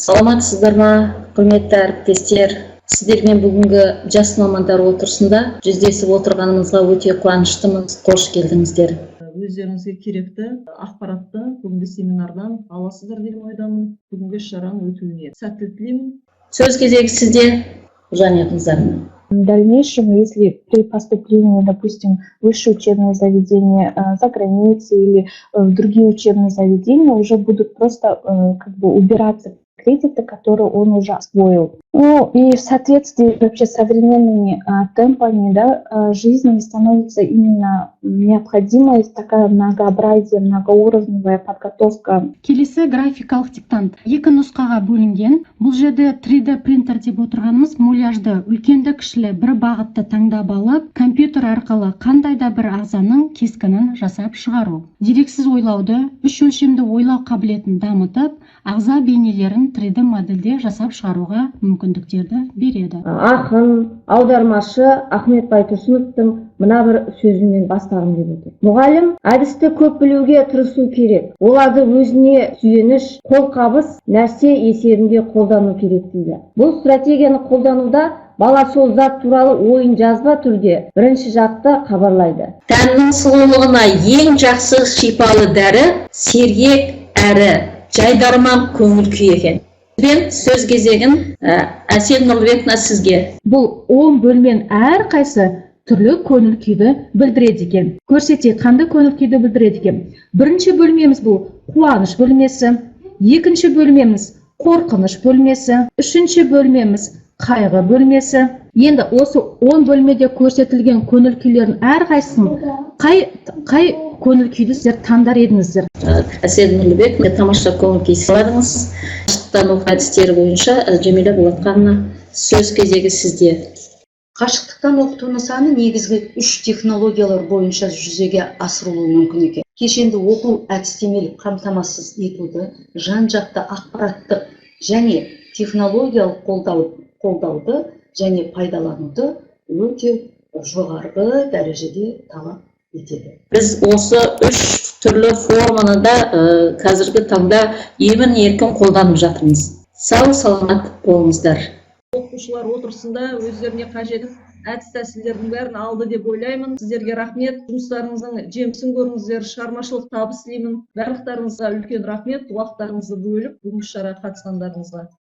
Саламатсыздар ма, құрметті әріптестер? Сіздермен бүгінгі жас мамандар отырысында жүздесіп отырғанымызға өте қуаныштымыз. Қош келдіңіздер. Өздеріңізге керекті ақпаратты бүгінгі семинардан аласыздар деген ойдамын. Бүгінгі шараның өтуіне сәттілік тілеймін. Сөз кезегі сізде, Жания Қыздарына. В дальнейшем, если при поступлении, допустим, в высшее учебное заведение за границей или в другие учебные заведения, уже будут просто убираться кредиты, которые он уже освоил. Ну и в соответствии вообще с современными темпами жизни становится именно необходимость такая многообразие, многоуровневая подготовка. Келесі графикалық диктант. Екі нұсқаға бөлінген. Бұл жерде 3D принтер деп отырғанымыз муляжды үлкенді кішілі бір бағытты таңдап алып, компьютер арқылы қандай да бір ағзаның кескінін жасап шығару. Дерексіз ойлауды, үш өлшемді ойлау қабілетін дамытып, ағза бейнелерін 3D модельде жасап шығаруға мүмкіндіктерді береді. Ақын, аудармашы Ахмет Байтұрсыновтың мына бір сөзінен бастағым келіп отыр. Мұғалім әдісті көп білуге тырысу керек. Оларды өзіне сүйеніш, қолқабыс нәрсе есебінде қолдану керек дейді. Бұл стратегияны қолдануда бала сол зат туралы ойын жазба түрде бірінші жадта хабарлайды. Тәннің сұлулығына ең жақсы шипалы дәрі сергек әрі жайдарман көңіл күй екен. Мен сөз кезегін Әсел Нұрлыбековна сізге. Бұл 10 бөлмен әрқайсы түрлі көңіл күйді білдіреді екен. Көрсетейік, қандай көңіл күйді білдіреді екен. Бірінші бөлмеміз бұл қуаныш бөлмесі, екінші бөлмеміз қорқыныш бөлмесі, үшінші бөлмеміз қайғы бөлмесі. Енді осы 10 бөлмеде көрсетілген көңіл күйлердің әрқайсысын қай көңіл күйді сіздер таңдар едіңіздер? Әсел Нұрлыбековна тамаша көңіл күй сыйладыңыз. Қашықтан оқу әдістері бойынша Жәмилә Болатқанова, сөз кезегі сізде. Қашықтықтан оқыту нысаны негізгі 3 технологиялар бойынша жүзеге асырылуы мүмкін екен. Кешенді оқу әдістемелік қамтамасыз етуді, жан-жақты ақпараттық және технологиялық қолдауды және пайдалануды өте жоғарғы дәрежеде талап етеді. Біз осы 3 түрлі форманы да қазіргі таңда емін-еркін қолданып жатырмыз. Сау саламат болыңыздар. Оқушылар отырысында өздеріне қажет әдіс-тәсілдердің бәрін алды деп ойлаймын. Сіздерге рахмет. Жұмыстарыңыздың жемісін көріңіздер, шығармашылық табыс тілеймін. Барлықтарыңызға үлкен рахмет, уақыттарыңызды бөліп бүгінгі шараға қатысқандарыңызға.